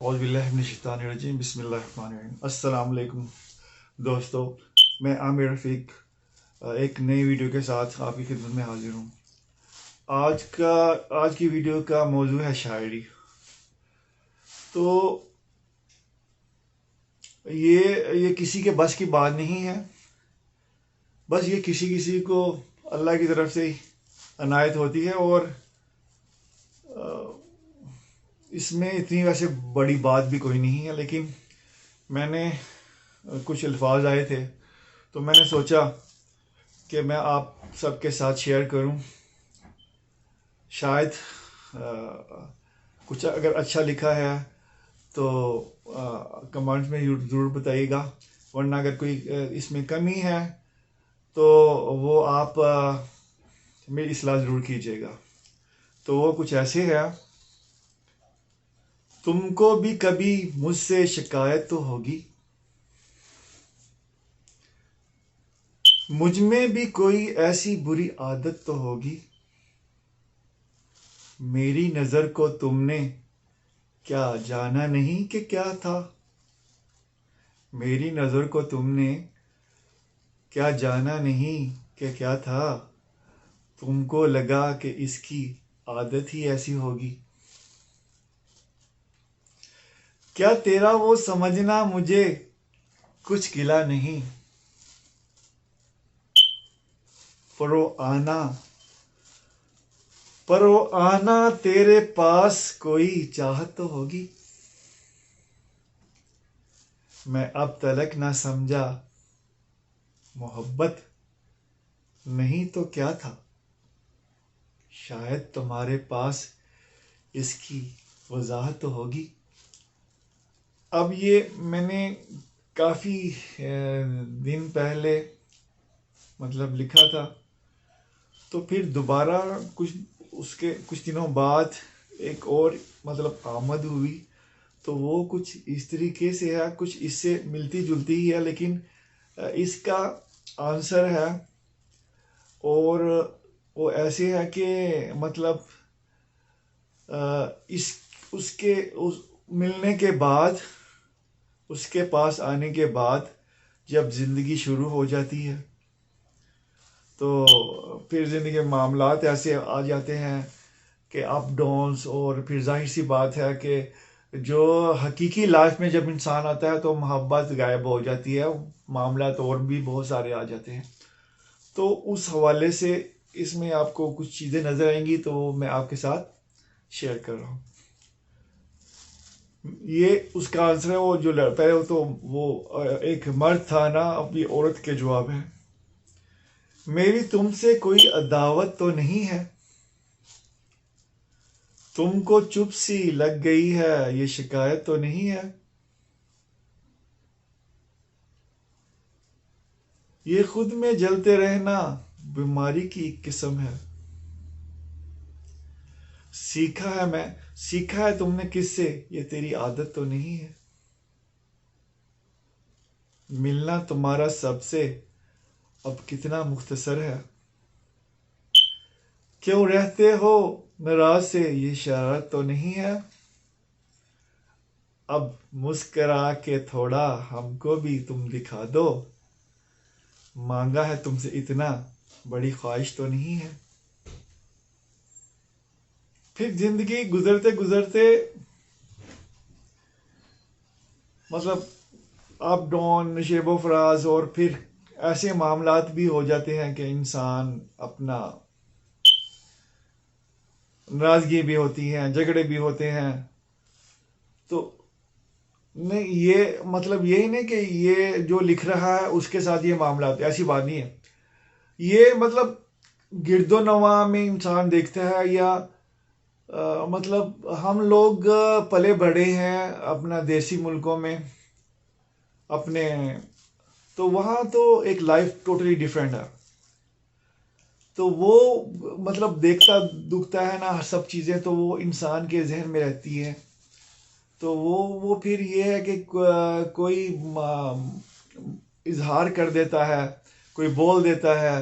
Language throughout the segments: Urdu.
اعوذ باللہ من الشیطان الرجیم بسم اللہ الرحمن الرحیم۔ السلام علیکم دوستو، میں عامر رفیق ایک نئی ویڈیو کے ساتھ آپ کی خدمت میں حاضر ہوں۔ آج کی ویڈیو کا موضوع ہے شاعری۔ تو یہ کسی کے بس کی بات نہیں ہے، بس یہ کسی کو اللہ کی طرف سے عنایت ہوتی ہے، اور اس میں اتنی ویسے بڑی بات بھی کوئی نہیں ہے، لیکن میں نے کچھ الفاظ آئے تھے تو میں نے سوچا کہ میں آپ سب کے ساتھ شیئر کروں۔ شاید کچھ اگر اچھا لکھا ہے تو کمنٹ میں ضرور بتائیے گا، ورنہ اگر کوئی اس میں کمی ہے تو وہ آپ میری اصلاح ضرور کیجیے گا۔ تو وہ کچھ ایسے ہے: تم کو بھی کبھی مجھ سے شکایت تو ہوگی، مجھ میں بھی کوئی ایسی بری عادت تو ہوگی، میری نظر کو تم نے کیا جانا نہیں کہ کیا تھا، میری نظر کو تم نے کیا جانا نہیں کہ کیا تھا، تم کو لگا کہ اس کی عادت ہی ایسی ہوگی، کیا تیرا وہ سمجھنا مجھے کچھ گلا نہیں، پرو آنا تیرے پاس کوئی چاہت تو ہوگی، میں اب تلک نہ سمجھا محبت نہیں تو کیا تھا، شاید تمہارے پاس اس کی وضاحت تو ہوگی۔ اب یہ میں نے کافی دن پہلے لکھا تھا، تو پھر دوبارہ کچھ دنوں بعد ایک اور آمد ہوئی، تو وہ کچھ اس طریقے سے ہے، کچھ اس سے ملتی جلتی ہی ہے، لیکن اس کا آنسر ہے، اور وہ ایسے ہے کہ اس کے ملنے کے بعد، اس کے پاس آنے کے بعد جب زندگی شروع ہو جاتی ہے تو پھر زندگی کے معاملات ایسے آ جاتے ہیں کہ اپ ڈاؤنس، اور پھر ظاہر سی بات ہے کہ جو حقیقی لائف میں جب انسان آتا ہے تو محبت غائب ہو جاتی ہے، معاملات اور بھی بہت سارے آ جاتے ہیں۔ تو اس حوالے سے اس میں آپ کو کچھ چیزیں نظر آئیں گی، تو میں آپ کے ساتھ شیئر کر رہا ہوں۔ یہ اس کا آنسر ہے، وہ جو پہلے تو وہ ایک مرد تھا نا، اپنی عورت کے جواب ہے: میری تم سے کوئی عداوت تو نہیں ہے، تم کو چپ سی لگ گئی ہے یہ شکایت تو نہیں ہے، یہ خود میں جلتے رہنا بیماری کی ایک قسم ہے، سیکھا ہے تم نے کس سے یہ تیری عادت تو نہیں ہے، ملنا تمہارا سب سے اب کتنا مختصر ہے، کیوں رہتے ہو ناراض سے یہ شرارت تو نہیں ہے، اب مسکرا کے تھوڑا ہم کو بھی تم دکھا دو، مانگا ہے تم سے اتنا بڑی خواہش تو نہیں ہے۔ پھر زندگی گزرتے گزرتے اپ ڈاؤن، نشیب و فراز، اور پھر ایسے معاملات بھی ہو جاتے ہیں کہ انسان اپنا ناراضگی بھی ہوتی ہیں، جھگڑے بھی ہوتے ہیں، تو نہیں یہ یہی نہیں کہ یہ جو لکھ رہا ہے اس کے ساتھ یہ معاملات، ایسی بات نہیں ہے، یہ گرد و نواح میں انسان دیکھتا ہے، یا ہم لوگ پلے بڑے ہیں اپنا دیسی ملکوں میں اپنے، تو وہاں تو ایک لائف ٹوٹلی ڈیفرنٹ ہے، تو وہ دیکھتا دکھتا ہے نا سب چیزیں، تو وہ انسان کے ذہن میں رہتی ہے، تو وہ پھر یہ ہے کہ کوئی اظہار کر دیتا ہے، کوئی بول دیتا ہے،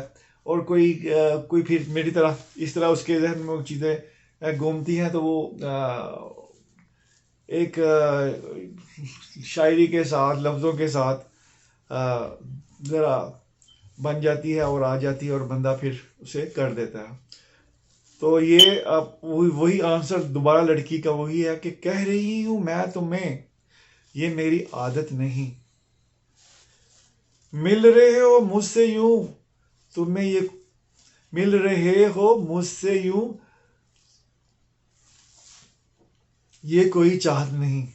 اور کوئی پھر میری طرح اس طرح اس کے ذہن میں وہ چیزیں گھومتی ہیں، تو وہ ایک شاعری کے ساتھ لفظوں کے ساتھ ذرا بن جاتی ہے اور آ جاتی ہے اور بندہ پھر اسے کر دیتا ہے. تو یہ وہی آنسر دوبارہ لڑکی کا وہی ہے کہ کہہ رہی ہوں میں تمہیں یہ میری عادت نہیں. مل رہے ہو مجھ سے یوں تمہیں یہ مل رہے ہو مجھ سے یوں یہ کوئی چاہت نہیں.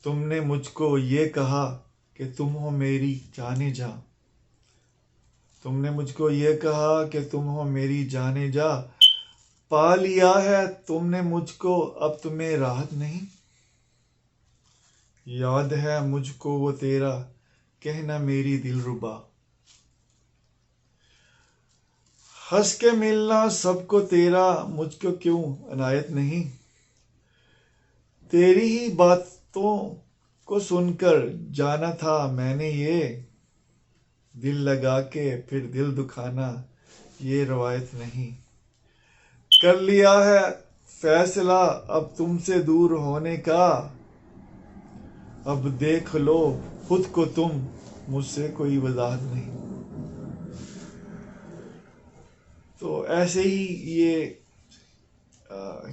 تم نے مجھ کو یہ کہا کہ تم ہو میری جانے جا. تم نے مجھ کو یہ کہا کہ تم ہو میری جانے جا. پا لیا ہے تم نے مجھ کو اب تمہیں راحت نہیں. یاد ہے مجھ کو وہ تیرا کہنا میری دل ربا. ہنس کے ملنا سب کو تیرا مجھ کو کیوں عنایت نہیں. تیری ہی باتوں کو سن کر جانا تھا میں نے یہ. دل لگا کے پھر دل دکھانا یہ روایت نہیں. کر لیا ہے فیصلہ اب تم سے دور ہونے کا. اب دیکھ لو خود کو تم مجھ سے کوئی وضاحت نہیں. تو ایسے ہی یہ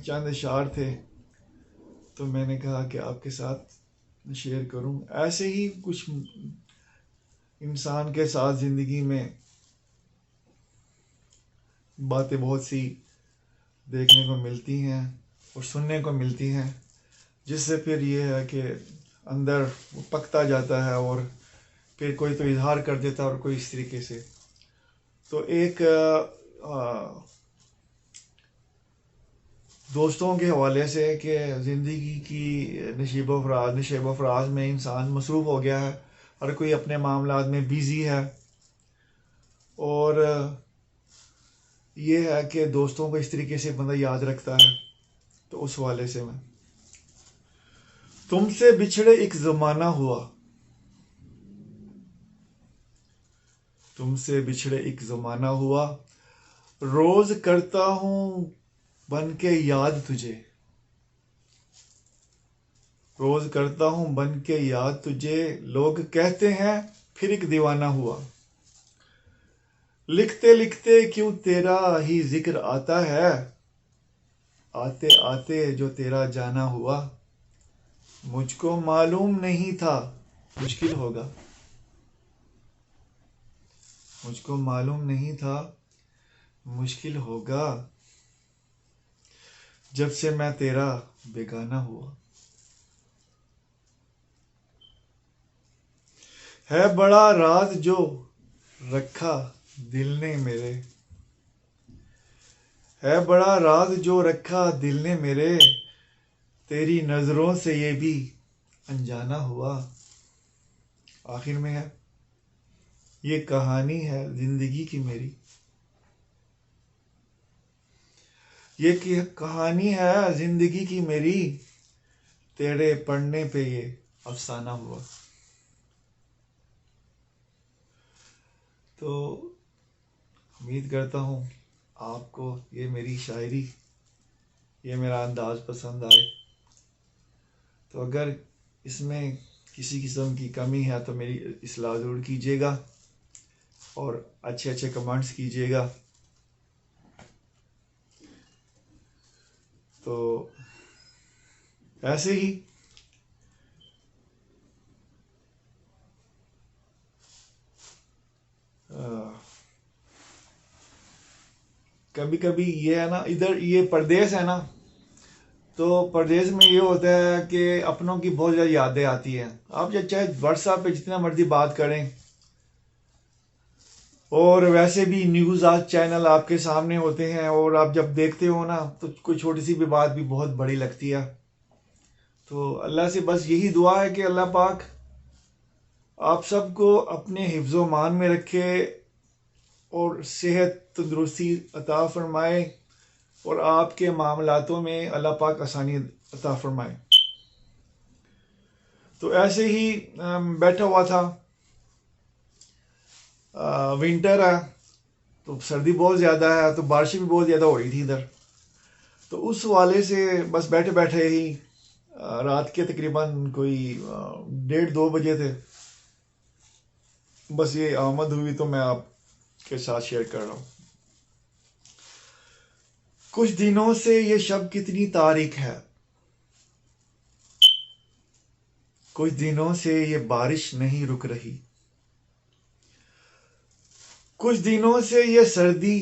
چند اشعار تھے تو میں نے کہا کہ آپ کے ساتھ شیئر کروں. ایسے ہی کچھ انسان کے ساتھ زندگی میں باتیں بہت سی دیکھنے کو ملتی ہیں اور سننے کو ملتی ہیں جس سے پھر یہ ہے کہ اندر وہ پکتا جاتا ہے اور پھر کوئی تو اظہار کر دیتا ہے اور کوئی اس طریقے سے. تو ایک دوستوں کے حوالے سے کہ زندگی کی نشیب و فراز میں انسان مصروف ہو گیا ہے. ہر کوئی اپنے معاملات میں بیزی ہے اور یہ ہے کہ دوستوں کو اس طریقے سے بندہ یاد رکھتا ہے. تو اس حوالے سے میں تم سے بچھڑے ایک زمانہ ہوا. تم سے بچھڑے ایک زمانہ ہوا. روز کرتا ہوں بن کے یاد تجھے. روز کرتا ہوں بن کے یاد تجھے. لوگ کہتے ہیں پھر ایک دیوانہ ہوا. لکھتے لکھتے کیوں تیرا ہی ذکر آتا ہے. آتے آتے جو تیرا جانا ہوا. مجھ کو معلوم نہیں تھا مشکل ہوگا. مجھ کو معلوم نہیں تھا مشکل ہوگا. جب سے میں تیرا بیگانہ ہوا. ہے بڑا راز جو رکھا دل نے میرے. ہے بڑا راز جو رکھا دل نے میرے. تیری نظروں سے یہ بھی انجانا ہوا. آخر میں ہے یہ کہانی ہے زندگی کی میری. یہ کہانی ہے زندگی کی میری. تیرے پڑھنے پہ یہ افسانہ ہوا. تو امید کرتا ہوں آپ کو یہ میری شاعری یہ میرا انداز پسند آئے. تو اگر اس میں کسی قسم کی کمی ہے تو میری اصلاح ضرور کیجیے گا اور اچھے اچھے کمنٹس کیجیے گا. تو ایسے ہی کبھی کبھی یہ ہے نا ادھر یہ پردیس ہے نا تو پردیس میں یہ ہوتا ہے کہ اپنوں کی بہت زیادہ یادیں آتی ہیں. آپ چاہے واٹس ایپ پہ جتنا مرضی بات کریں اور ویسے بھی نیوز آج چینل آپ کے سامنے ہوتے ہیں اور آپ جب دیکھتے ہو نا تو کوئی چھوٹی سی بھی بات بھی بہت بڑی لگتی ہے. تو اللہ سے بس یہی دعا ہے کہ اللہ پاک آپ سب کو اپنے حفظ و مان میں رکھے اور صحت تندرستی عطا فرمائے اور آپ کے معاملاتوں میں اللہ پاک آسانی عطا فرمائے. تو ایسے ہی بیٹھا ہوا تھا. ونٹر ہے تو سردی بہت زیادہ ہے تو بارشیں بھی بہت زیادہ ہو رہی تھی ادھر. تو اس والے سے بس بیٹھے بیٹھے ہی رات کے تقریباً کوئی 1:30-2 بجے تھے، بس یہ آمد ہوئی تو میں آپ کے ساتھ شیئر کر رہا ہوں۔ کچھ دنوں سے یہ شب کتنی تاریک ہے، کچھ دنوں سے یہ بارش نہیں رک رہی، کچھ دنوں سے یہ سردی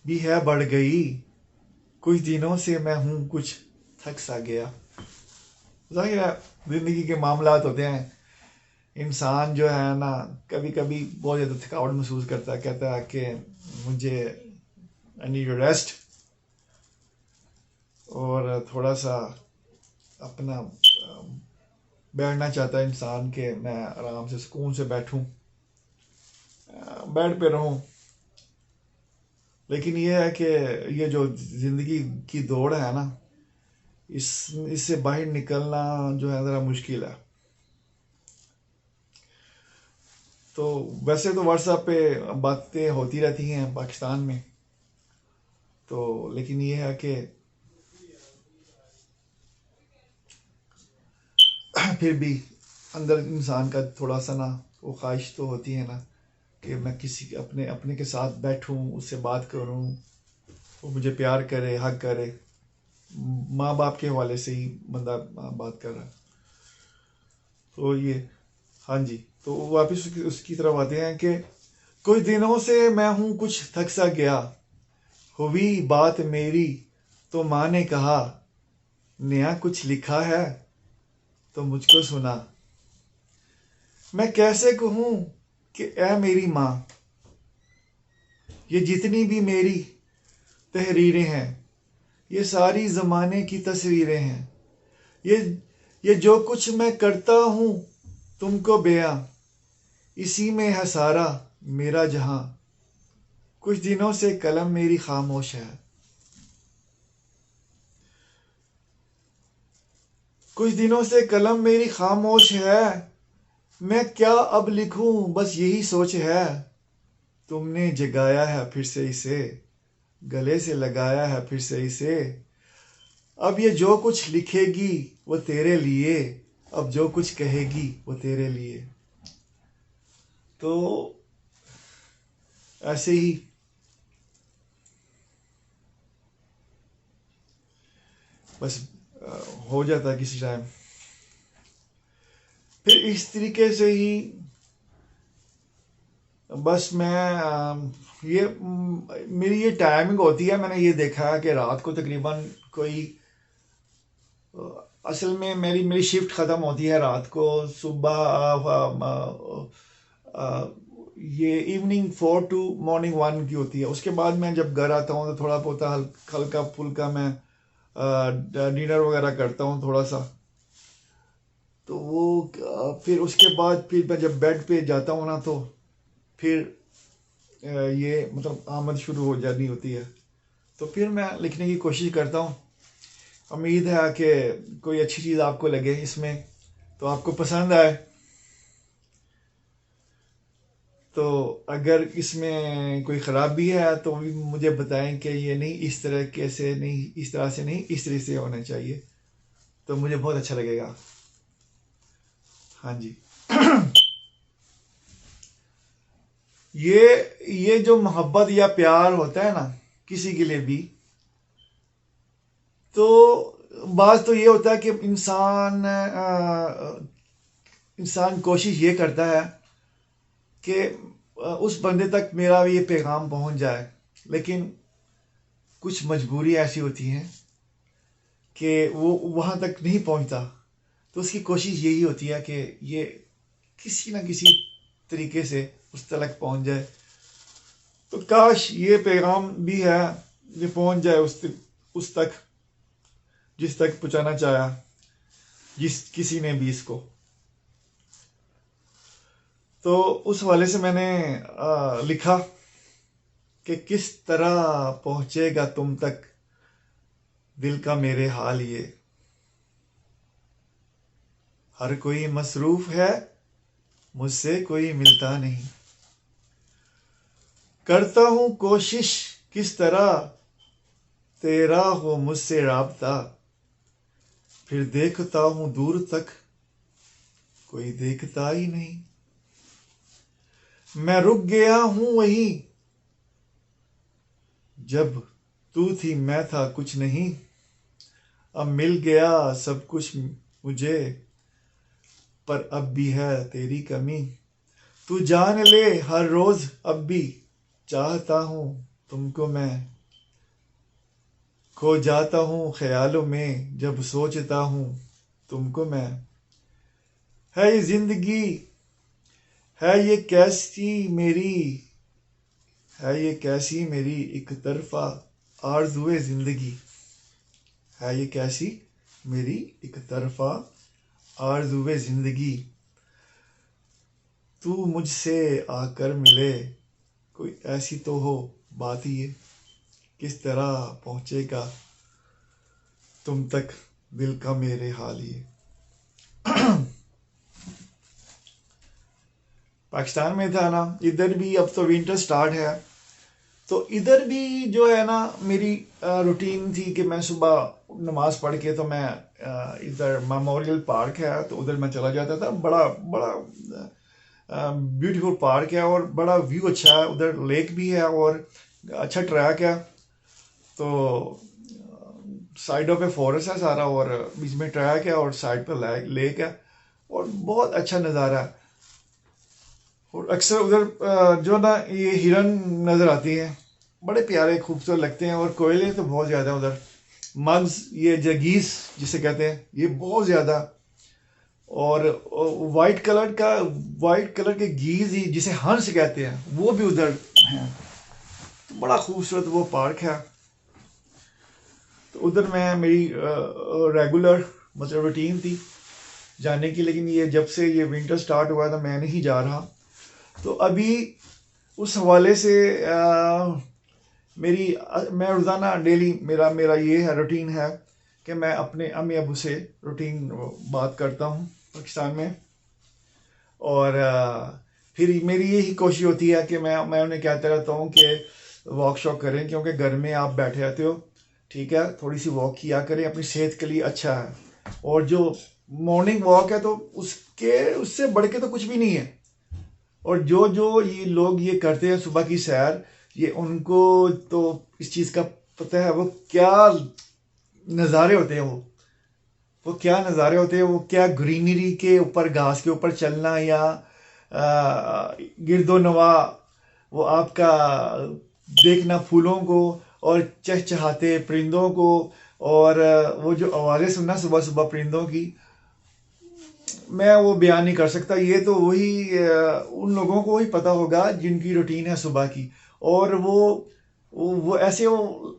بھی ہے بڑھ گئی، کچھ دنوں سے میں ہوں کچھ تھک سا گیا۔ ظاہر ہے زندگی کے معاملات ہوتے ہیں، انسان جو ہے نا کبھی کبھی بہت زیادہ تھکاوٹ محسوس کرتا ہے، کہتا ہے کہ مجھے I need a rest، اور تھوڑا سا اپنا بیٹھنا چاہتا ہے انسان کہ میں آرام سے سکون سے بیٹھوں، بیڈ پہ رہوں۔ لیکن یہ ہے کہ یہ جو زندگی کی دوڑ ہے نا، اس سے باہر نکلنا جو ہے ذرا مشکل ہے۔ تو ویسے تو واٹس ایپ پہ باتیں ہوتی رہتی ہیں پاکستان میں، تو لیکن یہ ہے کہ پھر بھی اندر انسان کا تھوڑا سا نا وہ خواہش تو ہوتی ہے نا کہ میں کسی اپنے کے ساتھ بیٹھوں، اس سے بات کروں، وہ مجھے پیار کرے، حق کرے۔ ماں باپ کے حوالے سے ہی بندہ بات کر رہا ہے۔ تو یہ ہاں جی، تو واپس اس کی طرف آتے ہیں کہ کچھ دنوں سے میں ہوں کچھ تھک سا گیا، ہوئی بات میری تو ماں نے کہا، نیا کچھ لکھا ہے تو مجھ کو سنا۔ میں کیسے کہوں کہ اے میری ماں، یہ جتنی بھی میری تحریریں ہیں یہ ساری زمانے کی تصویریں ہیں، یہ جو کچھ میں کرتا ہوں تم کو بیاں، اسی میں ہے سارا میرا جہاں۔ کچھ دنوں سے قلم میری خاموش ہے، کچھ دنوں سے قلم میری خاموش ہے، میں کیا اب لکھوں بس یہی سوچ ہے۔ تم نے جگایا ہے پھر سے اسے، گلے سے لگایا ہے پھر سے اسے، اب یہ جو کچھ لکھے گی وہ تیرے لیے، اب جو کچھ کہے گی وہ تیرے لیے۔ تو ایسے ہی بس ہو جاتا ہے کسی ٹائم۔ پھر اس طریقے سے ہی بس میں یہ میری یہ ٹائمنگ ہوتی ہے، میں نے یہ دیکھا ہے کہ رات کو تقریباً کوئی اصل میں میری شفٹ ختم ہوتی ہے رات کو، صبح یہ ایوننگ 4 to morning 1 کی ہوتی ہے۔ اس کے بعد میں جب گھر آتا ہوں تو تھوڑا بہت ہلکا پھلکا میں ڈنر وغیرہ کرتا ہوں تھوڑا سا، تو وہ پھر اس کے بعد پھر میں جب بیڈ پہ جاتا ہوں نا تو پھر یہ مطلب آمد شروع ہو جانی ہوتی ہے، تو پھر میں لکھنے کی کوشش کرتا ہوں۔ امید ہے کہ کوئی اچھی چیز آپ کو لگے اس میں، تو آپ کو پسند آئے۔ تو اگر اس میں کوئی خرابی ہے تو بھی مجھے بتائیں کہ یہ نہیں اس طرح سے نہیں، اس طرح سے نہیں، اس طرح سے ہونا چاہیے، تو مجھے بہت اچھا لگے گا۔ ہاں جی یہ جو محبت یا پیار ہوتا ہے نا کسی کے لیے بھی، تو بعض تو یہ ہوتا ہے کہ انسان کوشش یہ کرتا ہے کہ اس بندے تک میرا یہ پیغام پہنچ جائے، لیکن کچھ مجبوری ایسی ہوتی ہیں کہ وہ وہاں تک نہیں پہنچتا، تو اس کی کوشش یہی ہوتی ہے کہ یہ کسی نہ کسی طریقے سے اس تک پہنچ جائے۔ تو کاش یہ پیغام بھی ہے یہ پہنچ جائے اس تک جس تک پہنچانا چاہا جس کسی نے بھی اس کو۔ تو اس حوالے سے میں نے لکھا کہ کس طرح پہنچے گا تم تک دل کا میرے حال یہ، ہر کوئی مصروف ہے مجھ سے کوئی ملتا نہیں، کرتا ہوں کوشش کس طرح تیرا ہو مجھ سے رابطہ، پھر دیکھتا ہوں دور تک کوئی دیکھتا ہی نہیں، میں رک گیا ہوں وہیں جب تو تھی میں تھا کچھ نہیں، اب مل گیا سب کچھ مجھے پر اب بھی ہے تیری کمی، تو جان لے ہر روز اب بھی چاہتا ہوں تم کو میں، کھو جاتا ہوں خیالوں میں جب سوچتا ہوں تم کو میں، ہے یہ زندگی ہے یہ کیسی میری، ہے یہ کیسی میری ایک طرفہ آرزوئے زندگی، ہے یہ کیسی میری ایک طرفہ آرزوئے زندگی، تو مجھ سے آ کر ملے کوئی ایسی تو ہو بات یہ، کس طرح پہنچے گا تم تک دل کا میرے حال یہ۔ پاکستان میں تھا نا، ادھر بھی اب تو ونٹر سٹارٹ ہے، تو ادھر بھی جو ہے نا میری روٹین تھی کہ میں صبح نماز پڑھ کے تو میں ادھر میموریل پارک ہے تو ادھر میں چلا جاتا تھا، بڑا بڑا بیوٹیفل پارک ہے اور بڑا ویو اچھا ہے، ادھر لیک بھی ہے اور اچھا ٹریک ہے، تو سائڈوں پہ فورسٹ ہے سارا اور بیچ میں ٹریک ہے اور سائڈ پہ لیک ہے اور بہت اچھا نظارہ ہے، اور اکثر ادھر جو نا یہ ہرن نظر آتی ہیں، بڑے پیارے خوبصورت لگتے ہیں، اور کوئلے تو بہت زیادہ ادھر، مگز یہ جگیس جسے کہتے ہیں یہ بہت زیادہ، اور وائٹ کلر کے گیز ہی جسے ہنس کہتے ہیں وہ بھی ادھر ہیں، تو بڑا خوبصورت وہ پارک ہے، تو ادھر میں میری ریگولر مطلب روٹین تھی جانے کی، لیکن یہ جب سے یہ ونٹر سٹارٹ ہوا تھا میں نہیں جا رہا، تو ابھی اس حوالے سے میں روزانہ ڈیلی میرا یہ ہے روٹین ہے کہ میں اپنے امی ابو سے روٹین بات کرتا ہوں پاکستان میں، اور پھر میری یہی کوشش ہوتی ہے کہ میں انہیں کہتا رہتا ہوں کہ واک شاک کریں، کیونکہ گھر میں آپ بیٹھے رہتے ہو، ٹھیک ہے، تھوڑی سی واک کیا کریں، اپنی صحت کے لیے اچھا ہے، اور جو مارننگ واک ہے تو اس سے بڑھ کے تو کچھ بھی نہیں ہے، اور جو یہ لوگ یہ کرتے ہیں صبح کی سیر، یہ ان کو تو اس چیز کا پتہ ہے وہ کیا نظارے ہوتے ہیں، وہ کیا نظارے ہوتے ہیں، وہ کیا گرینری کے اوپر گھاس کے اوپر چلنا یا گرد و نواح وہ آپ کا دیکھنا پھولوں کو اور چہچہاتے پرندوں کو، اور وہ جو آوازیں سننا صبح صبح پرندوں کی، میں وہ بیان نہیں کر سکتا، یہ تو وہی ان لوگوں کو ہی پتہ ہوگا جن کی روٹین ہے صبح کی، اور وہ ایسے وہ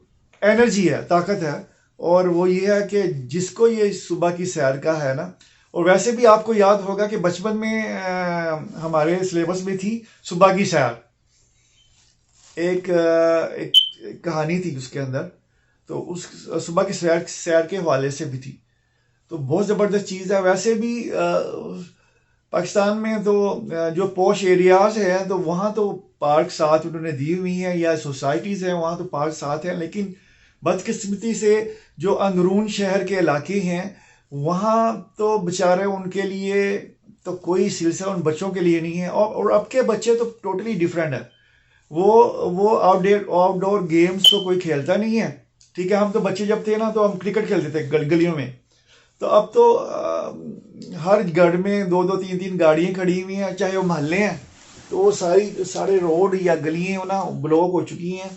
انرجی ہے، طاقت ہے، اور وہ یہ ہے کہ جس کو یہ صبح کی سیر کا ہے نا، اور ویسے بھی آپ کو یاد ہوگا کہ بچپن میں ہمارے سلیبس میں تھی صبح کی سیر، ایک کہانی تھی اس کے اندر، تو اس صبح کی سیر کے حوالے سے بھی تھی، تو بہت زبردست چیز ہے، ویسے بھی پاکستان میں تو جو پوش ایریاز ہیں تو وہاں تو پارک ساتھ انہوں نے دی ہوئی ہیں، یا سوسائٹیز ہیں وہاں تو پارک ساتھ ہیں، لیکن بدقسمتی سے جو اندرون شہر کے علاقے ہیں وہاں تو بچارے ان کے لیے تو کوئی سلسلہ ان بچوں کے لیے نہیں ہے، اور اب کے بچے تو ٹوٹلی ڈیفرنٹ ہے، وہ آؤٹ ڈور گیمز تو کوئی کھیلتا نہیں ہے، ٹھیک ہے، ہم تو بچے جب تھے نا تو ہم کرکٹ کھیلتے تھے گلیوں میں، تو اب تو ہر گھر میں دو تین گاڑیاں کھڑی ہوئی ہیں، چاہے وہ محلے ہیں تو وہ سارے روڈ یا گلیاں نا بلاک ہو چکی ہیں،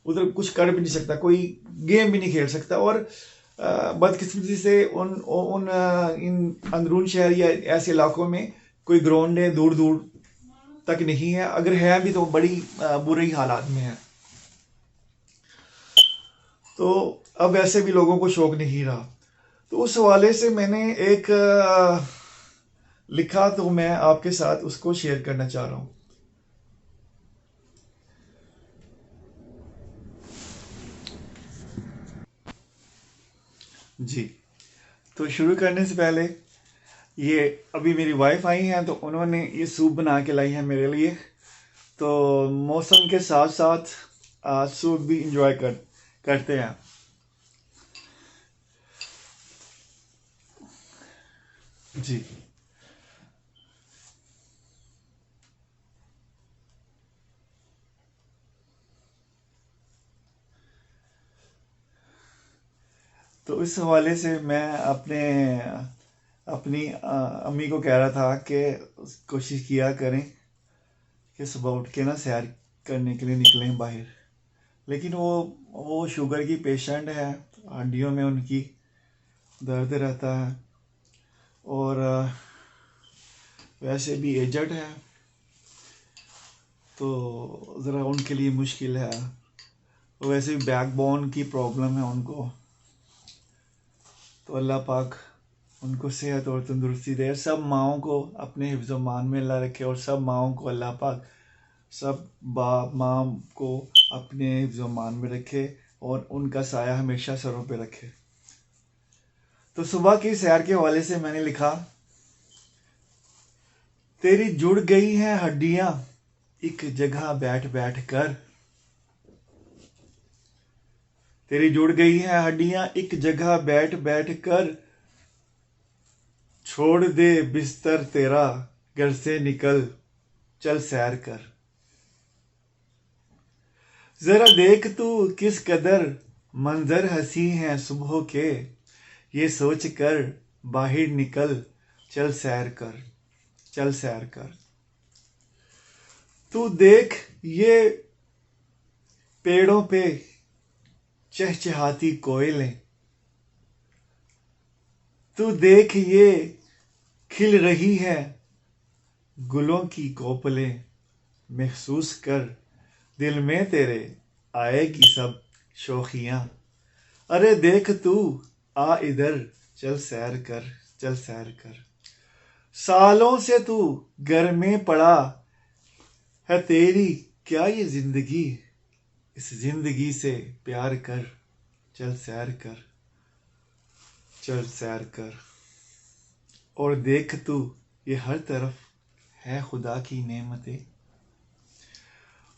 ادھر کچھ کر بھی نہیں سکتا، کوئی گیم بھی نہیں کھیل سکتا، اور بدقسمتی سے ان اندرون شہر یا ایسے علاقوں میں کوئی گراؤنڈیں دور دور تک نہیں ہے، اگر ہے بھی تو بڑی بری حالات میں ہے، تو اب ایسے بھی لوگوں کو شوق نہیں رہا، تو اس حوالے سے میں نے ایک لکھا، تو میں آپ کے ساتھ اس کو شیئر کرنا چاہ رہا ہوں۔ جی، تو شروع کرنے سے پہلے یہ ابھی میری وائف آئی ہیں تو انہوں نے یہ سوپ بنا کے لائی ہے میرے لیے، تو موسم کے ساتھ ساتھ سوپ بھی انجوائے کرتے ہیں، جی تو اس حوالے سے میں اپنی امی کو کہہ رہا تھا کہ کوشش کیا کریں کہ صبح اٹھ کے نا سیر کرنے کے لیے نکلیں باہر. لیکن وہ شوگر کی پیشنٹ ہے, ہڈیوں میں ان کی درد رہتا ہے, اور ویسے بھی ایجڈ ہے, تو ذرا ان کے لیے مشکل ہے. ویسے بھی بیک بون کی پرابلم ہے ان کو. تو اللہ پاک ان کو صحت اور تندرستی دے. سب ماؤں کو اپنے حفظ و مان میں اللہ رکھے, اور سب ماؤں کو اللہ پاک سب ماں کو اپنے حفظ و مان میں رکھے, اور ان کا سایہ ہمیشہ سروں پہ رکھے. تو صبح کی سیر کے حوالے سے میں نے لکھا, تیری جڑ گئی ہیں ہڈیاں ایک جگہ بیٹھ بیٹھ کر. تیری جڑ گئی ہیں ہڈیاں ایک جگہ بیٹھ بیٹھ کر. چھوڑ دے بستر تیرا گھر سے نکل چل سیر کر. ذرا دیکھ تو کس قدر منظر ہنسی ہیں صبح کے. یہ سوچ کر باہر نکل چل سیر کر, چل سیر کر. تو دیکھ یہ پیڑوں پہ چہچہاتی کوئلیں. تو دیکھ یہ کھل رہی ہے گلوں کی کوپلیں. محسوس کر دل میں تیرے آئے گی سب شوخیاں. ارے دیکھ تو آ ادھر چل سیر کر, چل سیر کر. سالوں سے تو گھر میں پڑا ہے تیری کیا یہ زندگی. اس زندگی سے پیار کر چل سیر کر, چل سیر کر. اور دیکھ تو یہ ہر طرف ہے خدا کی نعمتیں.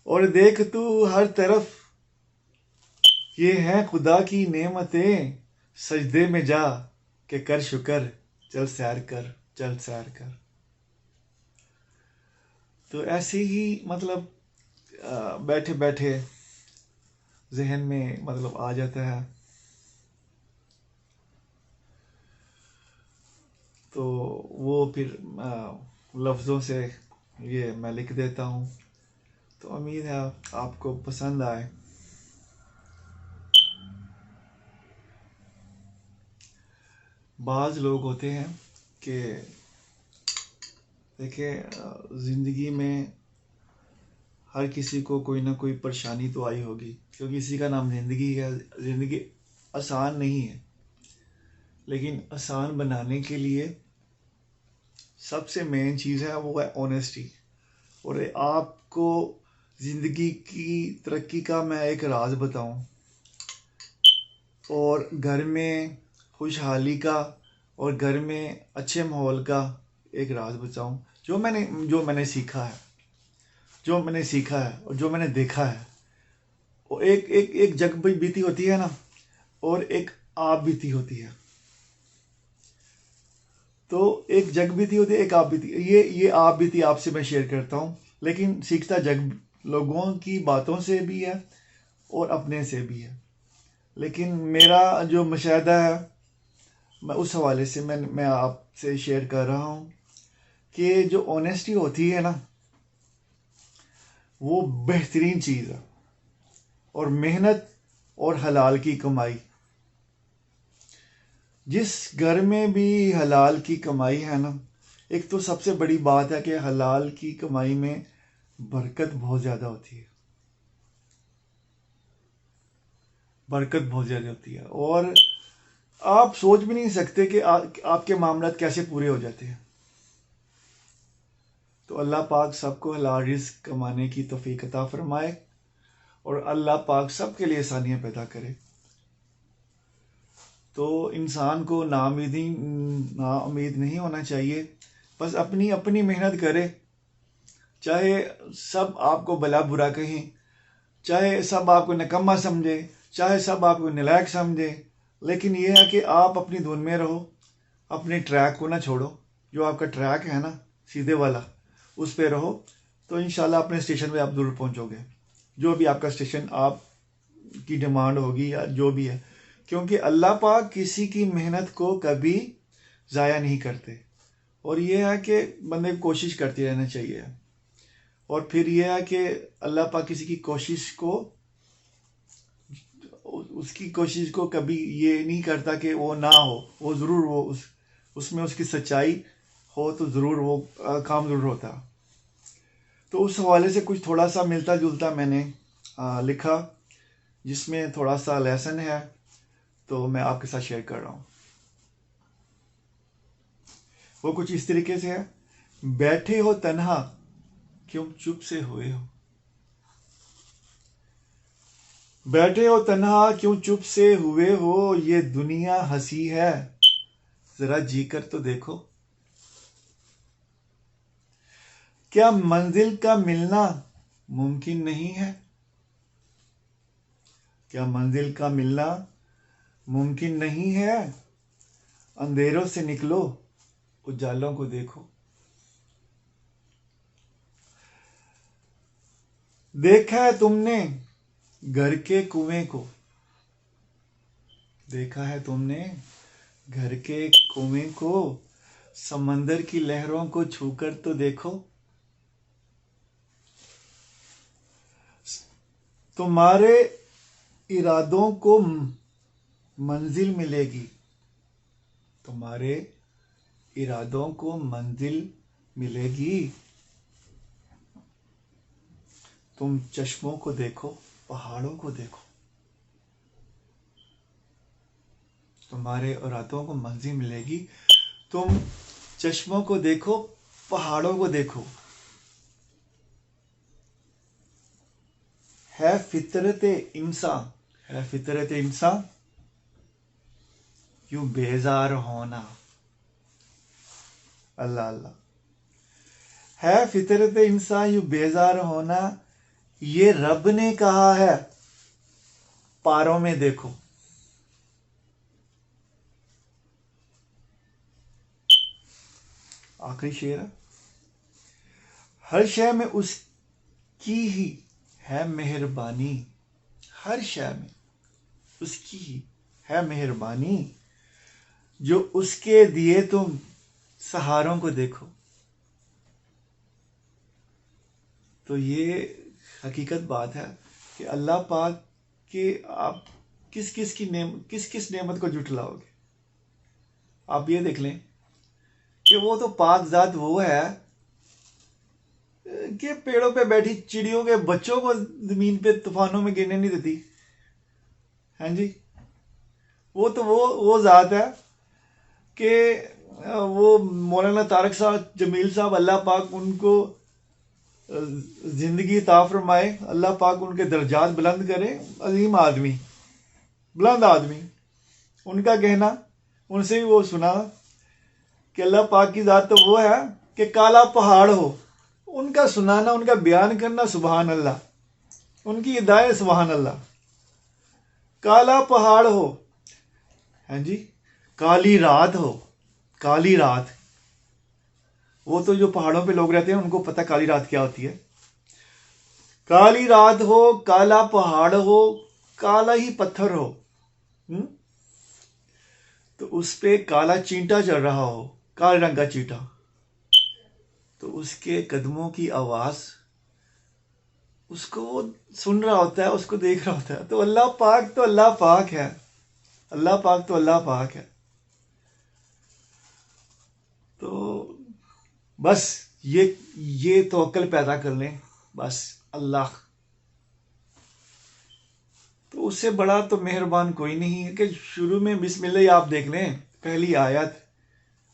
اور دیکھ تو ہر طرف یہ ہے خدا کی نعمتیں. سجدے میں جا کہ کر شکر چل سیر کر, چل سیر کر. تو ایسے ہی مطلب بیٹھے بیٹھے ذہن میں مطلب آ جاتا ہے. تو وہ پھر لفظوں سے یہ میں لکھ دیتا ہوں. تو امید ہے آپ کو پسند آئے. بعض لوگ ہوتے ہیں کہ دیکھیں زندگی میں ہر کسی کو کوئی نہ کوئی پریشانی تو آئی ہوگی, کیونکہ اسی کا نام زندگی ہے. زندگی آسان نہیں ہے, لیکن آسان بنانے کے لیے سب سے مین چیز ہے وہ ہے آنیسٹی. اور آپ کو زندگی کی ترقی کا میں ایک راز بتاؤں, اور گھر میں خوشحالی کا اور گھر میں اچھے ماحول کا ایک راز بتاؤں, جو میں نے سیکھا ہے, جو میں نے سیکھا ہے اور جو میں نے دیکھا ہے. وہ ایک جگ بیتی ہوتی ہے نا, اور ایک آپ بیتی ہوتی ہے. تو ایک جگ بیتی ہوتی ہے, ایک آپ بیتی. یہ آپ بیتی آپ سے میں شیئر کرتا ہوں, لیکن سیکھتا جگ لوگوں کی باتوں سے بھی ہے اور اپنے سے بھی ہے. لیکن میرا جو مشاہدہ ہے میں اس حوالے سے میں آپ سے شیئر کر رہا ہوں کہ جو آنیسٹی ہوتی ہے نا, وہ بہترین چیز ہے. اور محنت اور حلال کی کمائی, جس گھر میں بھی حلال کی کمائی ہے نا, ایک تو سب سے بڑی بات ہے کہ حلال کی کمائی میں برکت بہت زیادہ ہوتی ہے, برکت بہت زیادہ ہوتی ہے. اور آپ سوچ بھی نہیں سکتے کہ آپ کے معاملات کیسے پورے ہو جاتے ہیں. تو اللہ پاک سب کو حلال رزق کمانے کی توفیق عطا فرمائے, اور اللہ پاک سب کے لیے آسانیاں پیدا کرے. تو انسان کو نا امید نہیں ہونا چاہیے, بس اپنی محنت کرے. چاہے سب آپ کو بلا برا کہیں, چاہے سب آپ کو نکما سمجھے, چاہے سب آپ کو نلائق سمجھے, لیکن یہ ہے کہ آپ اپنی دھن میں رہو, اپنے ٹریک کو نہ چھوڑو. جو آپ کا ٹریک ہے نا سیدھے والا، اس پہ رہو تو انشاءاللہ اپنے اسٹیشن پہ آپ ضرور پہنچو گے، جو بھی آپ کا اسٹیشن آپ کی ڈیمانڈ ہوگی یا جو بھی ہے، کیونکہ اللہ پاک کسی کی محنت کو کبھی ضائع نہیں کرتے. اور یہ ہے کہ بندے کو کوشش کرتے رہنا چاہیے. اور پھر یہ ہے کہ اللہ پاک کسی کی کوشش کو، اس کی کوشش کو کبھی یہ نہیں کرتا کہ وہ نہ ہو، وہ ضرور، وہ اس میں اس کی سچائی ہو تو ضرور وہ کام ضرور ہوتا. تو اس حوالے سے کچھ تھوڑا سا ملتا جلتا میں نے لکھا، جس میں تھوڑا سا لیسن ہے، تو میں آپ کے ساتھ شیئر کر رہا ہوں. وہ کچھ اس طریقے سے ہے: بیٹھے ہو تنہا کیوں چپ سے ہوئے ہو، بیٹھے ہو تنہا کیوں چپ سے ہوئے ہو، یہ دنیا ہنسی ہے ذرا جی کر تو دیکھو. کیا منزل کا ملنا ممکن نہیں ہے، کیا منزل کا ملنا ممکن نہیں ہے، اندھیروں سے نکلو اجالوں کو دیکھو. دیکھا ہے تم نے گھر کے کنویں کو، دیکھا ہے تم نے گھر کے کنویں کو، سمندر کی لہروں کو چھو کر تو دیکھو. تمہارے ارادوں کو منزل ملے گی، تمہارے ارادوں کو منزل ملے گی. تم چشموں کو دیکھو پہاڑوں کو دیکھو، تمہارے ارادوں کو منزل ملے گی. تم چشموں کو دیکھو پہاڑوں کو دیکھو. ہے فطرت انسان، ہے فطرت انسان یوں بیزار ہونا. اللہ اللہ. ہے فطرت انسان یوں بیزار ہونا، یہ رب نے کہا ہے پاروں میں دیکھو. آخری شعر ہے: ہر شے میں اس کی ہی ہے مہربانی، ہر شے میں اس کی ہی ہے مہربانی، جو اس کے دیے تم سہاروں کو دیکھو. تو یہ حقیقت بات ہے کہ اللہ پاک کے آپ کس کس نعمت کو جھٹلاؤ گے. آپ یہ دیکھ لیں کہ وہ تو پاک ذات وہ ہے کہ پیڑوں پہ بیٹھی چڑیوں کے بچوں کو زمین پہ طوفانوں میں گرنے نہیں دیتی. ہاں جی، وہ تو وہ ذات ہے کہ وہ مولانا طارق صاحب جمیل صاحب، اللہ پاک ان کو زندگی عطا فرمائے، اللہ پاک ان کے درجات بلند کرے. عظیم آدمی، بلند آدمی. ان کا کہنا، ان سے بھی وہ سنا کہ اللہ پاک کی ذات تو وہ ہے کہ کالا پہاڑ ہو، ان کا سنانا، ان کا بیان کرنا، سبحان اللہ. ان کی ہدایت، سبحان اللہ. کالا پہاڑ ہو، ہاں جی، کالی رات ہو، کالی رات. وہ تو جو پہاڑوں پہ لوگ رہتے ہیں ان کو پتہ کالی رات کیا ہوتی ہے. کالی رات ہو، کالا پہاڑ ہو، کالا ہی پتھر ہو، تو اس پہ کالا چینٹا چل رہا ہو، کالے رنگ کا چینٹا، تو اس کے قدموں کی آواز اس کو وہ سن رہا ہوتا ہے، اس کو دیکھ رہا ہوتا ہے. تو اللہ پاک تو اللہ پاک ہے، اللہ پاک تو اللہ پاک ہے. تو بس یہ توکل پیدا کر لیں، بس اللہ. تو اس سے بڑا تو مہربان کوئی نہیں ہے کہ شروع میں بسم اللہ ہی آپ دیکھ لیں، پہلی آیت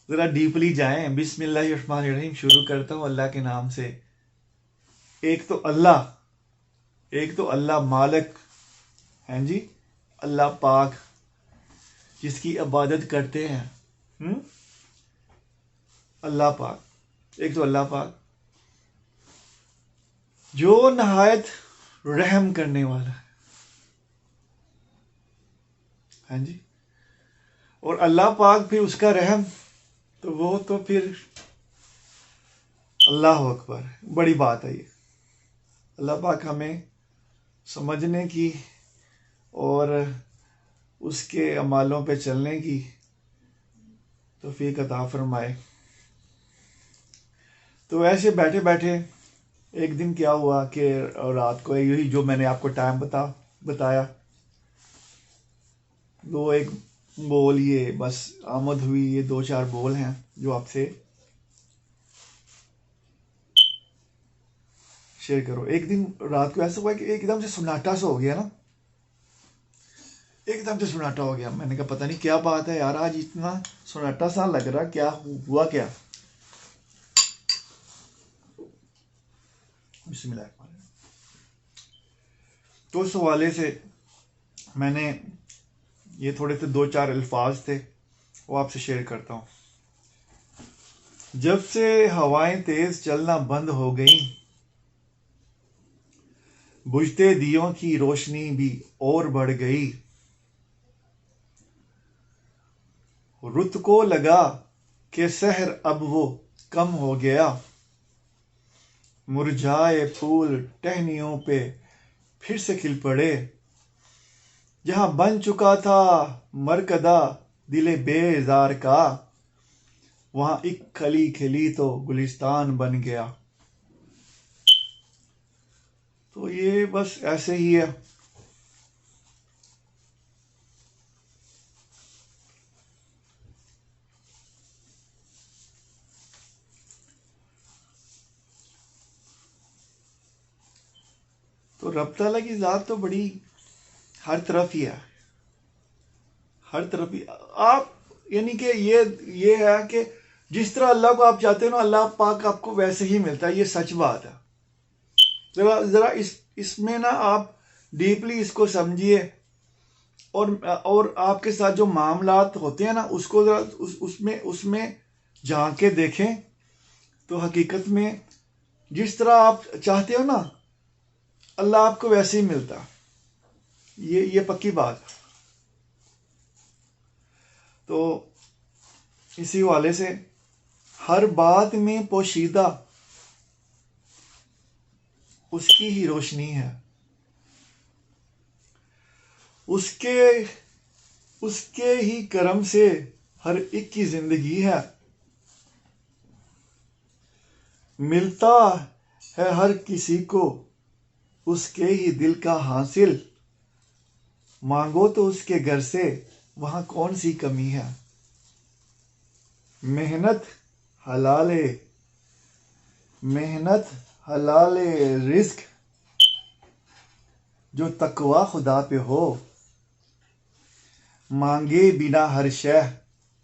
ذرا ڈیپلی جائیں. بسم اللہ الرحمن الرحیم شروع کرتا ہوں اللہ کے نام سے. ایک تو اللہ مالک، ہیں جی، اللہ پاک جس کی عبادت کرتے ہیں، اللہ پاک. ایک تو اللہ پاک جو نہایت رحم کرنے والا ہے، ہاں جی. اور اللہ پاک پھر اس کا رحم تو وہ تو پھر اللہ اکبر، بڑی بات ہے یہ. اللہ پاک ہمیں سمجھنے کی اور اس کے اعمالوں پہ چلنے کی توفیق عطا فرمائے. تو ایسے بیٹھے بیٹھے ایک دن کیا ہوا کہ رات کو یہی جو میں نے آپ کو ٹائم بتایا، وہ ایک بول یہ بس آمد ہوئی. یہ 2-4 بول ہیں جو آپ سے شیئر کرو. ایک دن رات کو ایسا ہوا کہ ایک دم سے سناٹا سا ہو گیا نا، ایک دم سے سناٹا ہو گیا. میں نے کہا پتہ نہیں کیا بات ہے یار، آج اتنا سناٹا سا لگ رہا، کیا ہوا کیا. بسم اللہ الرحمن الرحیم. تو اس حوالے سے میں نے یہ تھوڑے سے 2-4 الفاظ تھے وہ آپ سے شیئر کرتا ہوں. جب سے ہوائیں تیز چلنا بند ہو گئیں، بجھتے دیوں کی روشنی بھی اور بڑھ گئی. رت کو لگا کہ سحر اب وہ کم ہو گیا. مرجھائے پھول ٹہنیوں پہ پھر سے کھل پڑے. جہاں بن چکا تھا مرکدہ دل بیزار کا، وہاں ایک کلی کھلی تو گلستان بن گیا. تو یہ بس ایسے ہی ہے. تو رب تعالیٰ کی ذات تو بڑی ہر طرف ہی ہے، ہر طرف ہی. آپ یعنی کہ یہ ہے کہ جس طرح اللہ کو آپ چاہتے ہو نا، اللہ پاک آپ کو ویسے ہی ملتا ہے. یہ سچ بات ہے. ذرا اس میں نا آپ ڈیپلی اس کو سمجھیے، اور آپ کے ساتھ جو معاملات ہوتے ہیں نا اس کو ذرا اس میں جھانک کے دیکھیں تو حقیقت میں جس طرح آپ چاہتے ہو نا اللہ آپ کو ویسے ہی ملتا. یہ پکی بات ہے. تو اسی حوالے سے ہر بات میں پوشیدہ اس کی ہی روشنی ہے. اس کے ہی کرم سے ہر ایک کی زندگی ہے. ملتا ہے ہر کسی کو اس کے ہی دل کا حاصل. مانگو تو اس کے گھر سے وہاں کون سی کمی ہے. محنت حلال رزق جو تقوی خدا پہ ہو. مانگے بنا ہر شے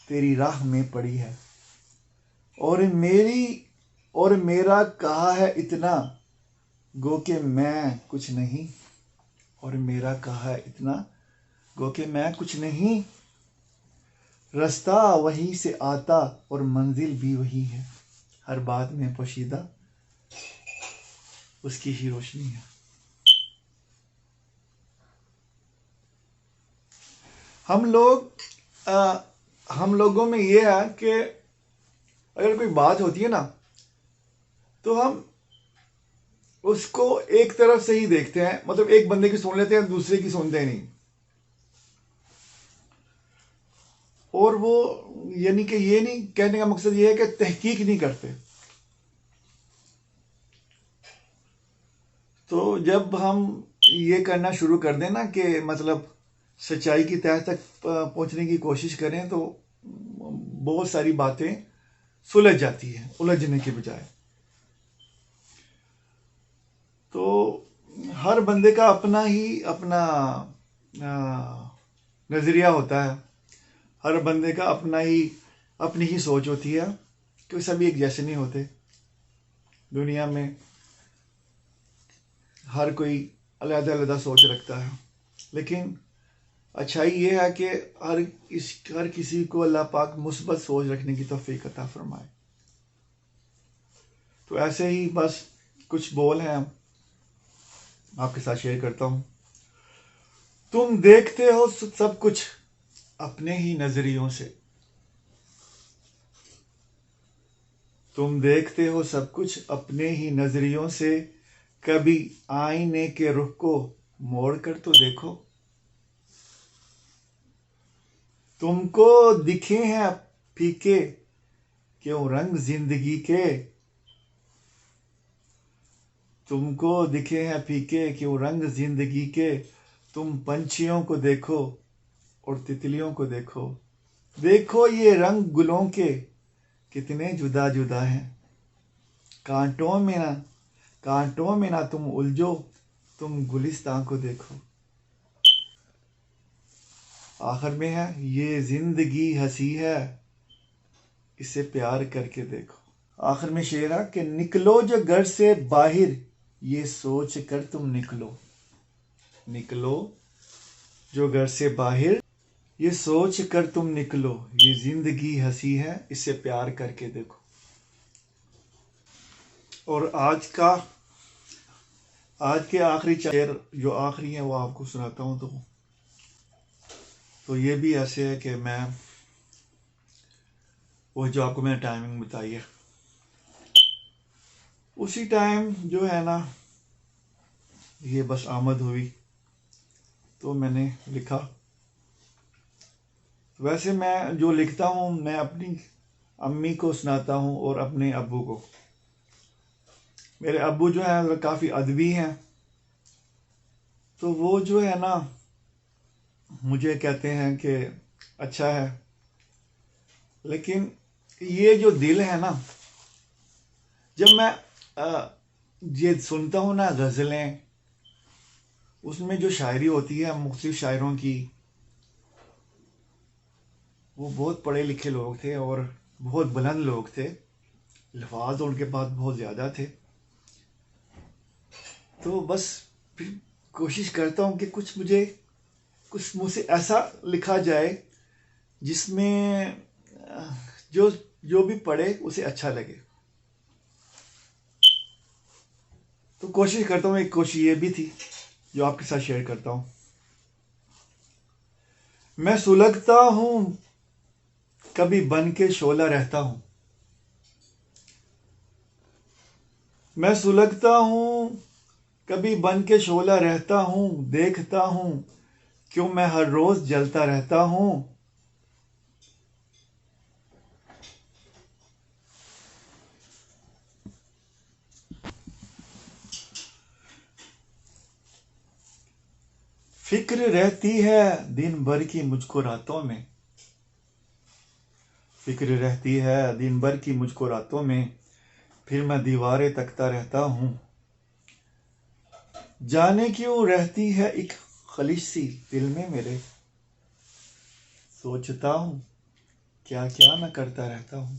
تیری راہ میں پڑی ہے. اور میرا کہا ہے اتنا گو کہ میں کچھ نہیں. اور میرا کہا ہے اتنا گو کہ میں کچھ نہیں. رستہ وہیں سے آتا اور منزل بھی وہی ہے. ہر بات میں پوشیدہ اس کی ہی روشنی ہے. ہم لوگوں میں یہ ہے کہ اگر کوئی بات ہوتی ہے نا تو ہم اس کو ایک طرف سے ہی دیکھتے ہیں. مطلب ایک بندے کی سن لیتے ہیں، دوسرے کی سنتے نہیں. اور وہ یعنی کہ یہ نہیں کہنے کا مقصد یہ ہے کہ تحقیق نہیں کرتے. تو جب ہم یہ کرنا شروع کر دیں نا کہ مطلب سچائی کی تہہ تک پہنچنے کی کوشش کریں تو بہت ساری باتیں سلجھ جاتی ہیں الجھنے کے بجائے. تو ہر بندے کا اپنا نظریہ ہوتا ہے. ہر بندے کا اپنی ہی سوچ ہوتی ہے کہ سبھی ایک جیسے نہیں ہوتے. دنیا میں ہر کوئی علیحدہ علیحدہ سوچ رکھتا ہے. لیکن اچھائی یہ ہے کہ ہر کسی کو اللہ پاک مثبت سوچ رکھنے کی توفیق عطا فرمائے. تو ایسے ہی بس کچھ بول ہیں آپ کے ساتھ شیئر کرتا ہوں. تم دیکھتے ہو سب کچھ اپنے ہی نظریوں سے. تم دیکھتے ہو سب کچھ اپنے ہی نظریوں سے، کبھی آئینے کے رخ کو موڑ کر تو دیکھو۔ تم کو دکھے ہیں پھیکے کیوں رنگ زندگی کے، تم کو دکھے ہیں پھیکے کیوں رنگ زندگی کے، تم پنچھیوں کو دیکھو اور تتلیوں کو دیکھو، دیکھو یہ رنگ گلوں کے کتنے جدا جدا ہیں، کانٹوں میں نہ تم الجھو، تم گلستان کو دیکھو۔ آخر میں ہے یہ زندگی ہنسی ہے، اسے پیار کر کے دیکھو۔ آخر میں شعر ہے کہ نکلو جو گھر سے باہر، یہ سوچ کر تم نکلو، نکلو جو گھر سے باہر، یہ سوچ کر تم نکلو، یہ زندگی ہنسی ہے، اسے پیار کر کے دیکھو۔ اور آج کے آخری شعر جو آخری ہیں وہ آپ کو سناتا ہوں۔ تو یہ بھی ایسے ہے کہ میں وہ جو آپ کو میں نے ٹائمنگ بتائی ہے، اسی ٹائم جو ہے نا یہ بس آمد ہوئی تو میں نے لکھا۔ ویسے میں جو لکھتا ہوں میں اپنی امی کو سناتا ہوں اور اپنے ابو کو۔ میرے ابو جو ہیں کافی ادبی ہیں، تو وہ جو ہے نا مجھے کہتے ہیں کہ اچھا ہے، لیکن یہ جو دل ہے نا، جب میں یہ سنتا ہوں نا غزلیں، اس میں جو شاعری ہوتی ہے مختلف شاعروں کی، وہ بہت پڑھے لکھے لوگ تھے اور بہت بلند لوگ تھے، الفاظ ان کے پاس بہت زیادہ تھے، تو بس پھر کوشش کرتا ہوں کہ کچھ مجھ سے ایسا لکھا جائے جس میں جو بھی پڑھے اسے اچھا لگے۔ تو کوشش کرتا ہوں، ایک کوشش یہ بھی تھی جو آپ کے ساتھ شیئر کرتا ہوں۔ میں سلگتا ہوں کبھی بن کے شعلہ رہتا ہوں، میں سلگتا ہوں کبھی بن کے شعلہ رہتا ہوں، دیکھتا ہوں کیوں میں ہر روز جلتا رہتا ہوں، فکر رہتی ہے دن بھر کی مجھ کو راتوں میں، فکر رہتی ہے دن بھر کی مجھ کو راتوں میں، پھر میں دیواریں تکتا رہتا ہوں، جانے کیوں رہتی ہے ایک خلش سی دل میں میرے، سوچتا ہوں کیا کیا میں کرتا رہتا ہوں،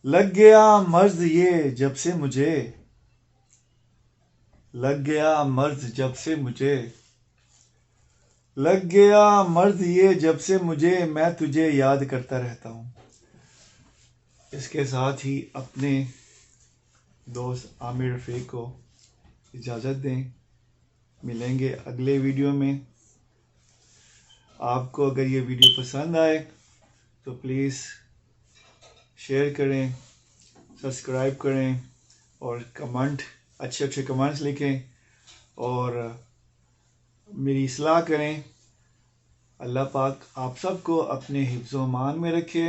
لگ گیا مرض یہ جب سے مجھے، لگ گیا مرض جب سے مجھے، لگ گیا مرض یہ جب سے مجھے، میں تجھے یاد کرتا رہتا ہوں۔ اس کے ساتھ ہی اپنے دوست عامر رفیق کو اجازت دیں، ملیں گے اگلے ویڈیو میں۔ آپ کو اگر یہ ویڈیو پسند آئے تو پلیز شیئر کریں، سبسکرائب کریں اور اچھے کمنٹس لکھیں اور میری اصلاح کریں۔ اللہ پاک آپ سب کو اپنے حفظ و امان میں رکھے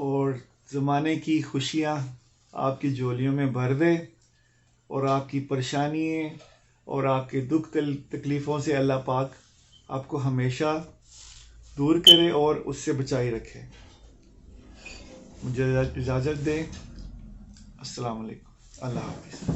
اور زمانے کی خوشیاں آپ کی جھولیوں میں بھر دے، اور آپ کی پریشانیوں اور آپ کے دکھ تکلیفوں سے اللہ پاک آپ کو ہمیشہ دور کرے اور اس سے بچائی رکھے۔ مجھے اجازت دیں، السلام علیکم، اللہ حافظ۔